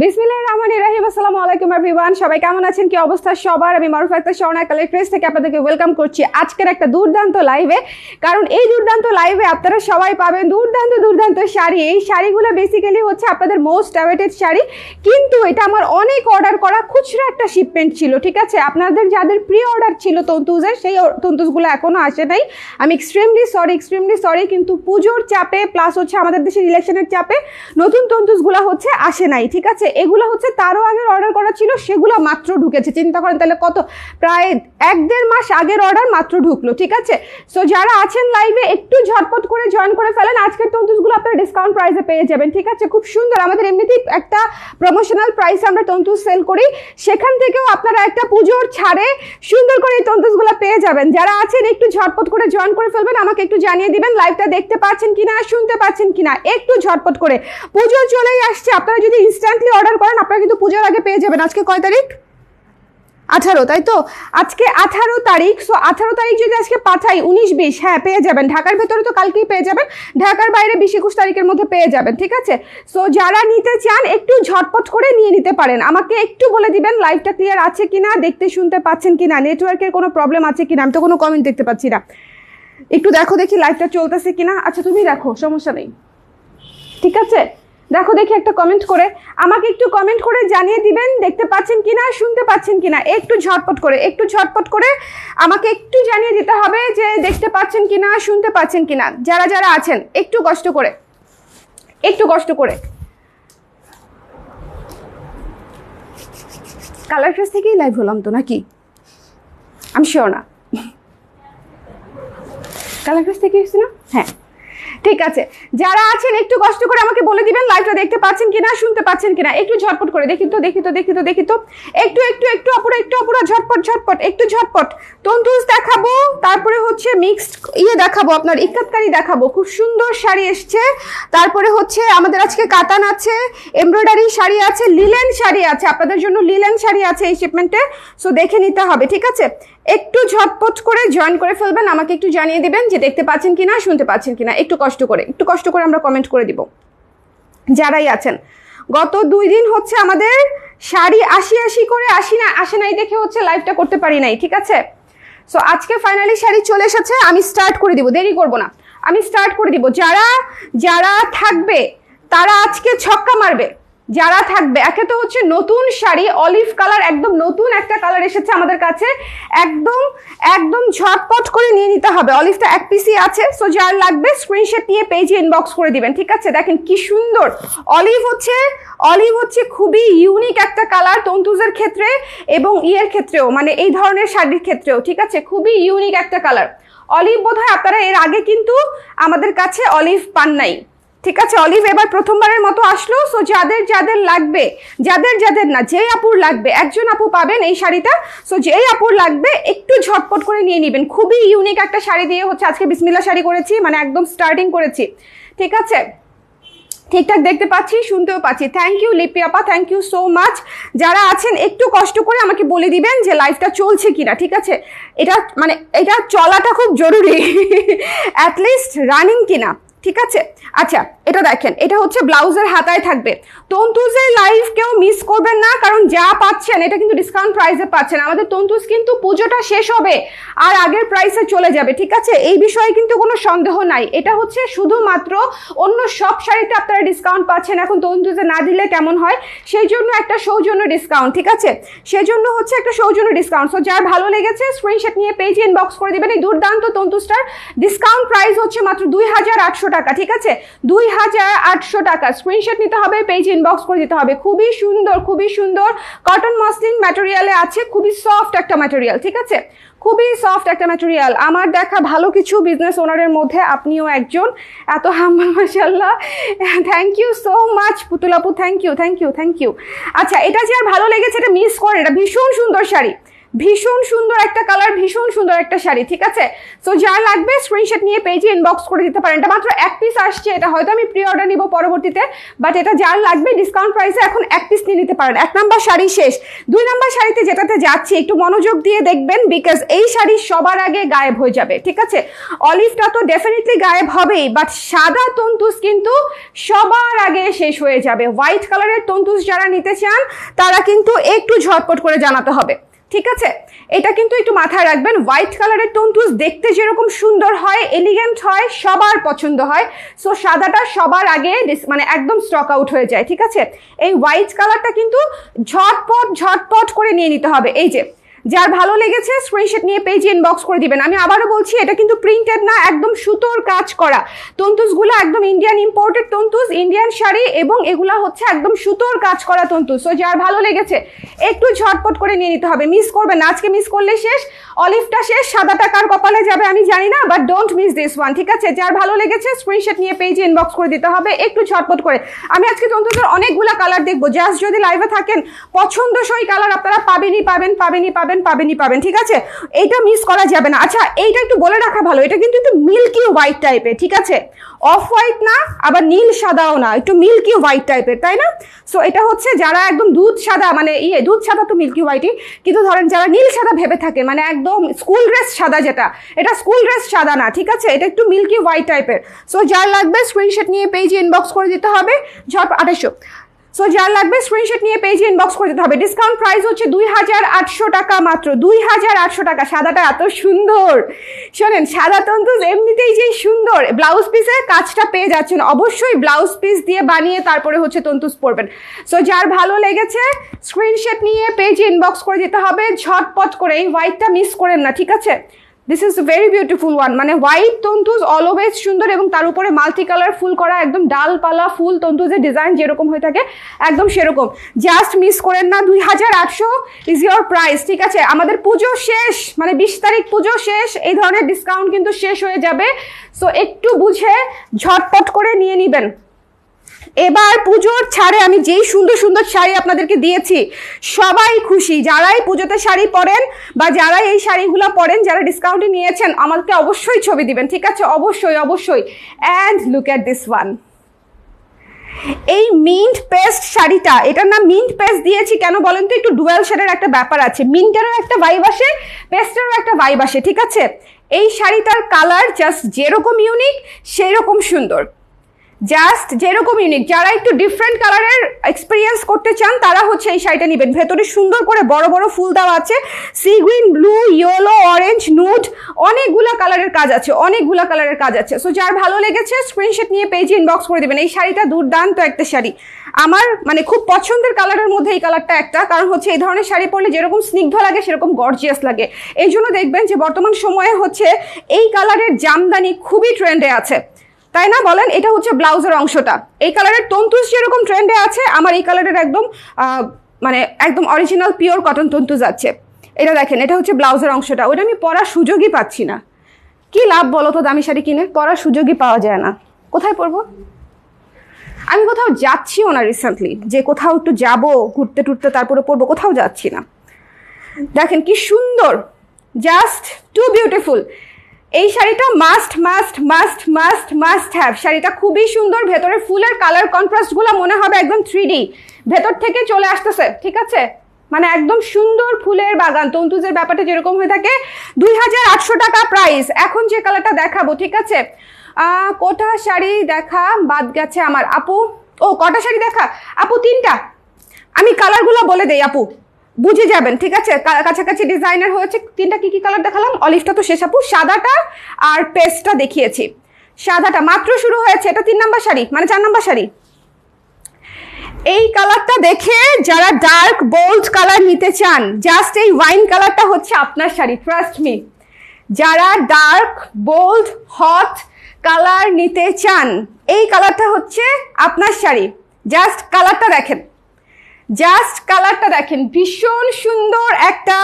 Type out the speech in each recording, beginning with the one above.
বিসমিল্লাহির রহমানির রহিম। আসসালামু আলাইকুম এভরিওয়ান, সবাই কেমন আছেন, কি অবস্থা সবার? আমি মারুফ আক্তার স্বর্ণা কালেক্ট্রেস থেকে আপনাদেরকে ওয়েলকাম করছি আজকের একটা দুর্দান্ত লাইভে। কারণ এই দুর্দান্ত লাইভে আপনারা সবাই পাবেন দুর্দান্ত দুর্দান্ত শাড়ি। এই শাড়িগুলো বেসিক্যালি হচ্ছে আপনাদের মোস্ট অ্যাওয়েটেড শাড়ি, কিন্তু এটা আমার অনেক অর্ডার করা খুচরা একটা শিপমেন্ট ছিল, ঠিক আছে? আপনাদের যাদের প্রি অর্ডার ছিল তন্তুজের, সেই তন্তুজগুলো এখনও আসে নাই। আমি এক্সট্রিমলি সরি, কিন্তু পুজোর চাপে প্লাস হচ্ছে আমাদের দেশের ইলেকশনের চাপে নতুন তন্তুজগুলো হচ্ছে আসে নাই, ঠিক আছে? এগুলো হচ্ছে তারও আগের অর্ডার করা ছিল, সেগুলো মাত্র ঢুকেছে। চিন্তা করেন তাহলে কত, প্রায় 1-1.5 মাস আগের অর্ডার মাত্র ঢুকলো, ঠিক আছে? সো যারা আছেন লাইভে একটু ঝটপট করে জয়েন করে ফেলেন। আজকের তন্তুজগুলো আপনারা ডিসকাউন্ট প্রাইসে পেয়ে যাবেন, ঠিক আছে? খুব সুন্দর, আমাদের এমনিতেই একটা প্রমোশনাল প্রাইসে আমরা তন্তুজ সেল করি, সেখান থেকেও আপনারা একটা পুজোর ছাড়ে সুন্দর করে এই তন্তুজগুলো পেয়ে যাবেন। যারা আছেন একটু ঝটপট করে জয়েন করে ফেলবেন, আমাকে একটু জানিয়ে দিবেন লাইভটা দেখতে পাচ্ছেন কিনা, শুনতে পাচ্ছেন কিনা, একটু ঝটপট করে। পুজো চলেই আসছে, আপনারা যদি ইনস্ট্যান্টলি অর্ডার করেন আপনারা কিন্তু পুজোর আগে পেয়ে যাবেন। আজকে কয় তারিখ? 18, তাই তো? আজকে 18 তারিখ। সো 18 তারিখ যদি আজকে পাঠাই, 19-20, হ্যাঁ পেয়ে যাবেন। ঢাকার ভেতরে তো কালকেই পেয়ে যাবেন, ঢাকার বাইরে 20-21 তারিখের মধ্যে পেয়ে যাবেন, ঠিক আছে? সো যারা নিতে চান একটু ঝটপট করে নিয়ে নিতে পারেন। আমাকে একটু বলে দিবেন লাইভটা ক্লিয়ার আছে কিনা, দেখতে শুনতে পাচ্ছেন কিনা, নেটওয়ার্কের কোনো প্রবলেম আছে কিনা। আমি তো কোনো কমেন্ট দেখতে পাচ্ছি না, একটু দেখো দেখি লাইভটা চলতেছে কিনা। আচ্ছা তুমি দেখো, সমস্যা নেই, ঠিক আছে? দেখো দেখি একটা কমেন্ট করে, আমাকে একটু কমেন্ট করে জানিয়ে দিবেন দেখতে পাচ্ছেন কিনা, শুনতে পাচ্ছেন কিনা। একটু ঝটপট করে আমাকে একটু জানিয়ে দিতে হবে যে দেখতে পাচ্ছেন কিনা, শুনতে পাচ্ছেন কিনা। যারা যারা আছেন একটু কষ্ট করে কালারফেস থেকেই লাইভ হলাম তো নাকি? আমি শিওর না, কালারফেস থেকে এসেছি না? হ্যাঁ ঠিক আছে। যারা আছেন একটু কষ্ট করে আমাকে বলে দিবেন লাইভটা দেখতে পাচ্ছেন কিনা, শুনতে পাচ্ছেন কিনা। একটু ঝটপট করে দেখি তো একটু অপুরা ঝটপট একটু ঝটপট। তন্তুজ দেখাবো, তারপরে হচ্ছে মিক্সড দেখাবো, আপনার ইক্কাতকারি দেখাবো। খুব সুন্দর শাড়ি এসছে, তারপরে হচ্ছে আমাদের আজকে কাতান আছে, এমব্রয়ডারি শাড়ি আছে, লিলেন শাড়ি আছে, আপনাদের জন্য লিলেন শাড়ি আছে এই শিপমেন্টে। সো দেখে নিতে হবে, ঠিক আছে? একটু ঝটপট করে জয়েন করে ফেলবেন, আমাকে একটু জানিয়ে দিবেন যে দেখতে পাচ্ছেন কিনা, শুনতে পাচ্ছেন কিনা। একটু কষ্ট করে আমরা কমেন্ট করে দিব যারাই আছেন। গত 2 দিন হচ্ছে আমাদের শাড়ি আসি করে আসে নাই দেখে হচ্ছে লাইভটা করতে পারি নাই, ঠিক আছে? সো আজকে ফাইনালি শাড়ি চলে এসেছে, আমি স্টার্ট করে দিব, দেরি করব না, আমি স্টার্ট করে দিব। যারা থাকবে তারা আজকে ছক্কা মারবে। যারা থাকবে, একে তো হচ্ছে নতুন শাড়ি, অলিভ কালার, একদম নতুন একটা কালার এসেছে আমাদের কাছে, একদম ঝটপট করে নিয়ে নিতে হবে। অলিভটা 1 পিসই আছে, সো যার লাগবে স্ক্রিনশট নিয়ে পেজে ইনবক্স করে দিবেন, ঠিক আছে? দেখেন কি সুন্দর অলিভ হচ্ছে খুবই ইউনিক একটা কালার তন্তুজের ক্ষেত্রে এবং ক্ষেত্রেও, মানে এই ধরনের শাড়ির ক্ষেত্রেও, ঠিক আছে? খুবই ইউনিক একটা কালার অলিভ। বোধহয় আপনারা এর আগে কিন্তু আমাদের কাছে অলিভ পান নাই, ঠিক আছে? অলিভ এবার প্রথমবারের মতো আসলো। সো যাদের লাগবে, যাদের না, যে আপুর লাগবে, একজন আপু পাবেন এই শাড়িটা। সো যেই আপুর লাগবে একটু ঝটপট করে নিয়ে নেবেন। খুবই ইউনিক একটা শাড়ি দিয়ে হচ্ছে আজকে বিসমিল্লাহ শাড়ি করেছি, মানে একদম স্টার্টিং করেছি, ঠিক আছে? ঠিকঠাক দেখতে পাচ্ছি, শুনতেও পাচ্ছি। থ্যাংক ইউ লিপি আপা, থ্যাংক ইউ সো মাচ। যারা আছেন একটু কষ্ট করে আমাকে বলে দিবেন যে লাইভটা চলছে কিনা, ঠিক আছে? এটা চলাটা খুব জরুরি, অ্যাটলিস্ট রানিং কিনা, ঠিক আছে? আচ্ছা এটা দেখেন, এটা হচ্ছে ব্লাউজের হাতায় থাকবে। তন্তুজের লাইভ কেউ মিস করবেন না, কারণ যা পাচ্ছেন এটা কিন্তু ডিসকাউন্ট প্রাইসে পাচ্ছেন। আমাদের তন্তুজ কিন্তু পুজোটা শেষ হবে আর আগের প্রাইসে চলে যাবে, ঠিক আছে? এই বিষয়ে কিন্তু কোনো সন্দেহ নাই। এটা হচ্ছে শুধুমাত্র অন্য সব শাড়িতে আপনারা ডিসকাউন্ট পাচ্ছেন, এখন তন্তুজে না দিলে কেমন হয়, সেই জন্য একটা সৌজন্য ডিসকাউন্ট, ঠিক আছে? সেজন্য হচ্ছে একটা সৌজন্য ডিসকাউন্ট। সো যার ভালো লেগেছে স্ক্রিনশট নিয়ে পেজে ইনবক্স করে দিবেন। এই দুর্দান্ত তন্তুজটার ডিসকাউন্ট প্রাইস হচ্ছে মাত্র 2800 টাকা, ঠিক আছে? 2800 টাকা। স্ক্রিনশট নিতে হবে, পেজে ইনবক্স করে দিতে হবে। খুবই সুন্দর কটন মসলিন ম্যাটেরিয়ালে আছে, খুবই সফট একটা ম্যাটেরিয়াল, ঠিক আছে? খুবই সফট একটা ম্যাটেরিয়াল। আমার দেখা ভালো কিছু বিজনেস ওনারের মধ্যে আপনিও একজন, এত হাম্বল, মাশাআল্লাহ। থ্যাংক ইউ সো মাচ পুতুল আপু, থ্যাংক ইউ। আচ্ছা এটা যে আর ভালো লেগেছে এটা মিস করেন, এটা ভীষণ সুন্দর শাড়ি, ভীষণ সুন্দর একটা কালার, ভীষণ সুন্দর একটা শাড়ি, ঠিক আছে। সো যার লাগবে স্ক্রিনশট নিয়ে পেজে ইনবক্স করে দিতে পারেন। এটা মাত্র এক পিস আসছে, এটা হয়তো আমি প্রি অর্ডার নিব পরবর্তীতে, বাট এটা যার লাগবে ডিসকাউন্ট প্রাইসে এখন এক পিস নিয়ে নিতে পারেন। 1 নাম্বার শাড়ি শেষ। 2 নাম্বার শাড়িতে যেটাতে যাচ্ছি একটু মনোযোগ দিয়ে দেখবেন, বিকজ এই শাড়ি সবার আগে গায়েব হয়ে যাবে, ঠিক আছে। অলিভটা তো ডেফিনেটলি গায়েব হবেই, বাট সাদা তন্তুজ কিন্তু সবার আগে শেষ হয়ে যাবে। হোয়াইট কালারের তন্তুজ যারা নিতে চান তারা কিন্তু একটু ঝটপট করে জানাতে হবে, ঠিক আছে। এটা কিন্তু একটু মাথায় রাখবেন, হোয়াইট কালারের তন্তুজ দেখতে যেরকম সুন্দর হয়, এলিগেন্ট হয়, সবার পছন্দ হয়, সো সাদাটা সবার আগে মানে একদম স্টক আউট হয়ে যায়, ঠিক আছে। এই হোয়াইট কালারটা কিন্তু ঝটপট ঝটপট করে নিয়ে নিতে হবে। এই যে যার ভালো লেগেছে স্ক্রিনশট নিয়ে পেজে ইনবক্স করে দিবেন। আমি আবারও বলছি, এটা কিন্তু প্রিন্টেড না, একদম সুতোর কাজ করা তন্তুজগুলো, একদম ইন্ডিয়ান ইম্পোর্টেড তন্তুজ, ইন্ডিয়ান শাড়ি, এবং এগুলা হচ্ছে একদম সুতোর কাজ করা তন্তুজ। সো যার ভালো লেগেছে একটু ঝটপট করে নিয়ে নিতে হবে, মিস করবেন না। আজকে মিস করলে শেষ, অলিভটা শেষ, সাদাটা কার কপালে যাবে আমি জানি না, but don't miss this one, ঠিক আছে। যার ভালো লেগেছে স্ক্রিনশট নিয়ে পেজে ইনবক্স করে দিতে হবে একটু ঝটপট করে। আমি আজকে তন্তুজের অনেকগুলা কালার দেখবো, জাস্ট যদি লাইভে থাকেন পছন্দসই কালার আপনারা পাবেন, ঠিক আছে। এইটা মিস করা যাবে না। আচ্ছা, এইটা একটু বলে রাখা ভালো, এটা কিন্তু একটু মিল্কি হোয়াইট টাইপের, ঠিক আছে। অফ হোয়াইট না, আবার নীল সাদাও না, একটু মিল্কি হোয়াইট টাইপের, তাই না। সো এটা হচ্ছে যারা একদম দুধ সাদা, মানে দুধ সাদা তো মিল্কি হোয়াইটই, কিন্তু ধরেন যারা নীল সাদা ভেবে থাকে, মানে একদম স্কুল ড্রেস সাদা, যেটা এটা স্কুল ড্রেস সাদা না, ঠিক আছে, এটা একটু মিল্কি হোয়াইট টাইপের। সো যার লাগবে স্ক্রিনশট নিয়ে পেজে ইনবক্স করে দিতে হবে, ঝট 2800। সো যার লাগবে স্ক্রিনশট নিয়ে পেজে ইনবক্স করে দিতে হবে। ডিসকাউন্ট প্রাইস হচ্ছে 2800 টাকা, মাত্র 2800 টাকা। সাদাটা এত সুন্দর, শোনেন, সাদা তন্তুজ এমনিতেই যে সুন্দর, ব্লাউজ পিসের কাজটা পেয়ে যাচ্ছেন, অবশ্যই ব্লাউজ পিস দিয়ে বানিয়ে তারপরে হচ্ছে তন্তুজ পরবেন। সো যার ভালো লেগেছে স্ক্রিনশট নিয়ে পেজে ইনবক্স করে দিতে হবে ঝটপট করে। এই হোয়াইটটা মিস করেন না, ঠিক আছে। This is very beautiful one, মানে হোয়াইট তন্তুজ অলওয়েজ সুন্দর, এবং তার উপরে মাল্টি কালার ফুল করা, একদম ডালপালা ফুল তন্তুজের ডিজাইন যেরকম হয়ে থাকে একদম সেরকম। জাস্ট মিস করেন না, 2800 ইজ ইয়োর প্রাইস, ঠিক আছে। আমাদের পুজো শেষ, মানে 20 তারিখ পুজো শেষ, এই ধরনের ডিসকাউন্ট কিন্তু শেষ হয়ে যাবে। সো একটু বুঝে ঝটপট করে নিয়ে নিবেন। এবার পুজোর ছাড়ে আমি যেই সুন্দর সুন্দর শাড়ি আপনাদেরকে দিয়েছি, সবাই খুশি। যারাই পুজোতে শাড়ি পরেন বা যারা এই শাড়িগুলো পরেন, যারা ডিসকাউন্টে নিয়েছেন, আমাকে অবশ্যই ছবি দিবেন, ঠিক আছে, অবশ্যই। And look at this one, এই মিন্ট পেস্ট শাড়িটা, এটার নাম মিন্ট পেস্ট দিয়েছি কেন বলেন তো, একটু ডুয়েল শেডের একটা ব্যাপার আছে, মিন্টেরও একটা ভাইব আসে, পেস্টেরও একটা ভাইব আসে, ঠিক আছে। এই শাড়িটার কালার জাস্ট যেরকম ইউনিক সেই রকম সুন্দর, জাস্ট যেরকম ইউনিক। যারা একটু ডিফারেন্ট কালারের এক্সপিরিয়েন্স করতে চান তারা হচ্ছে এই শাড়িটা নেবেন। ভেতরে সুন্দর করে বড় বড় ফুল দেওয়া আছে, sea green, blue, yellow, orange, nude, অনেকগুলা কালারের কাজ আছে। সো যার ভালো লেগেছে স্ক্রিনশট নিয়ে পেজে ইনবক্স করে দেবেন। এই শাড়িটা দুর্দান্ত একটা শাড়ি, আমার মানে খুব পছন্দের কালারের মধ্যে এই কালারটা একটা, কারণ হচ্ছে এই ধরনের শাড়ি পরলে যেরকম স্নিগ্ধ লাগে সেরকম গর্জিয়াস লাগে। এই জন্য দেখবেন যে বর্তমান সময়ে হচ্ছে এই কালারের জামদানি খুবই ট্রেন্ডে আছে, তাই না বলেন। এটা হচ্ছে ব্লাউজের অংশটা, এই কালারের তন্তুজ যেরকম ট্রেন্ডে আছে, আমার এই কালারের একদম মানে একদম অরিজিনাল পিওর কটন তন্তুজ আছে। এটা দেখেন, এটা হচ্ছে ব্লাউজের অংশটা, ওটা আমি পরার সুযোগই পাচ্ছি না। কি লাভ বলো তো, দামি শাড়ি কিনে পরার সুযোগই পাওয়া যায় না। কোথায় পরবো? আমি কোথাও যাচ্ছিও না রিসেন্টলি, যে কোথাও একটু যাবো ঘুরতে টুরতে তারপরে পরবো, কোথাও যাচ্ছি না। দেখেন কি সুন্দর, জাস্ট টু বিউটিফুল। এই শাড়িটা মাস্ট হ্যাভ। শাড়িটা খুবই সুন্দর, ভেতরে ফুলের কালার কন্ট্রাস্টগুলো মনে হবে একদম 3D ভেতর থেকে চলে আসতেছে, ঠিক আছে, মানে একদম সুন্দর ফুলের বাগান। তন্তুজের ব্যাপারটা যেরকম হয়ে থাকে। 2800 টাকা প্রাইস। এখন যে কালারটা দেখাবো, ঠিক আছে, কটা শাড়ি দেখা বাদ গেছে আমার আপু? ও কটা শাড়ি দেখা আপু? 3টা। আমি কালারগুলো বলে দেই আপু, বুঝে যাবেন, ঠিক আছে। কাছাকাছি ডিজাইনার হয়েছে। 3টা কি কালার দেখালাম? অলিভটা তো শেষ আপু, সাদাটা আর পেস্টটা দেখিয়েছি। সাদাটা মাত্র শুরু হয়েছে, এটা 3 নাম্বার শাড়ি, মানে 4 নাম্বার শাড়ি। এই কালারটা দেখে যারা ডার্ক বোল্ড কালার নিতে চান, জাস্ট এই ওয়াইন কালারটা হচ্ছে আপনার শাড়ি, ট্রাস্ট মি। যারা ডার্ক বোল্ড হট কালার নিতে চান, এই কালারটা হচ্ছে আপনার শাড়ি। জাস্ট কালারটা দেখেন, ভীষণ সুন্দর একটা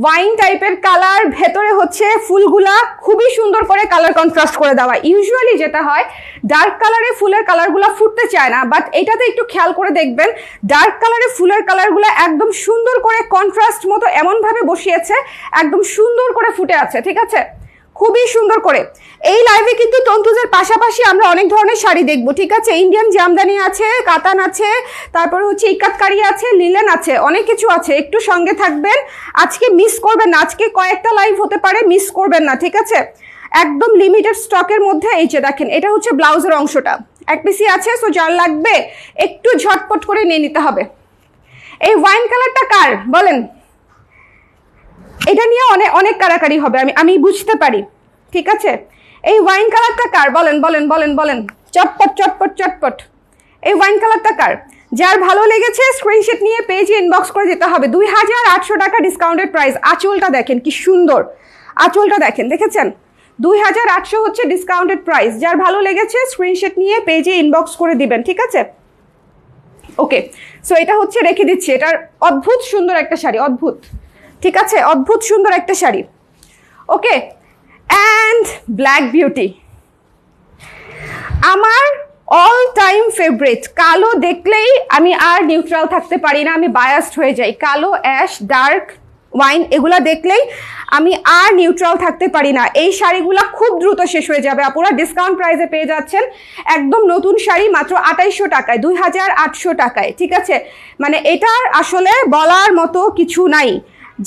ওয়াইন টাইপের কালার, ভেতরে হচ্ছে ফুলগুলা খুবই সুন্দর করে কালার কন্ট্রাস্ট করে দেওয়া। ইউজুয়ালি যেটা হয় ডার্ক কালারে ফুলের কালারগুলো ফুটতে চায় না, বাট এটাতে একটু খেয়াল করে দেখবেন ডার্ক কালারে ফুলের কালারগুলো একদম সুন্দর করে কন্ট্রাস্ট মতো এমনভাবে বসিয়েছে, একদম সুন্দর করে ফুটে আছে। ঠিক আছে, খুবই সুন্দর করে। এই লাইভে কিন্তু তন্তুজের পাশাপাশি আমরা অনেক ধরনের শাড়ি দেখবো। ঠিক আছে, ইন্ডিয়ান জামদানি আছে, কাতান আছে, তারপরে হচ্ছে ইকাতকারি আছে, লিলেন আছে, অনেক কিছু আছে। একটু সঙ্গে থাকবেন, আজকে মিস করবেন না। আজকে কয়েকটা লাইভ হতে পারে, মিস করবেন না। ঠিক আছে, একদম লিমিটেড স্টকের মধ্যে। এই যে দেখেন, এটা হচ্ছে ব্লাউজের অংশটা, এক পিসি আছে। সো যার লাগবে একটু ঝটপট করে নিয়ে নিতে হবে। এই ওয়াইন কালারটা কার বলেন? এটা নিয়ে অনেক অনেক কারাকারি হবে, আমি বুঝতে পারি। ঠিক আছে, এই ওয়াইন কালারটা কার বলেন বলেন বলেন বলেন, চটপট চটপট চটপট। এই ওয়াইন কালারটা কার? যার ভালো লেগেছে স্ক্রিনশট নিয়ে পেজে ইনবক্স করে দিতে হবে। 2800 টাকা ডিসকাউন্টেড প্রাইস। আঁচলটা দেখেন কি সুন্দর, আঁচলটা দেখেন, দেখেছেন? 2800 হচ্ছে ডিসকাউন্টেড প্রাইস। যার ভালো লেগেছে স্ক্রিনশট নিয়ে পেজে ইনবক্স করে দিবেন। ঠিক আছে, ওকে। সো এটা হচ্ছে রেখে দিচ্ছি। এটার অদ্ভুত সুন্দর একটা শাড়ি, অদ্ভুত। ঠিক আছে, অদ্ভুত সুন্দর একটা শাড়ি। ওকে, অ্যান্ড ব্ল্যাক বিউটি আমার অল টাইম ফেভারিট। কালো দেখলেই আমি আর নিউট্রাল থাকতে পারি না, আমি বায়াসড হয়ে যাই। কালো, অ্যাশ, ডার্ক ওয়াইন এগুলা দেখলেই আমি আর নিউট্রাল থাকতে পারি না। এই শাড়িগুলা খুব দ্রুত শেষ হয়ে যাবে। আপনারা ডিসকাউন্ট প্রাইসে পেয়ে যাচ্ছেন একদম নতুন শাড়ি মাত্র 2800 টাকায়, 2800 টাকায়। ঠিক আছে, মানে এটার আসলে বলার মতো কিছু নাই,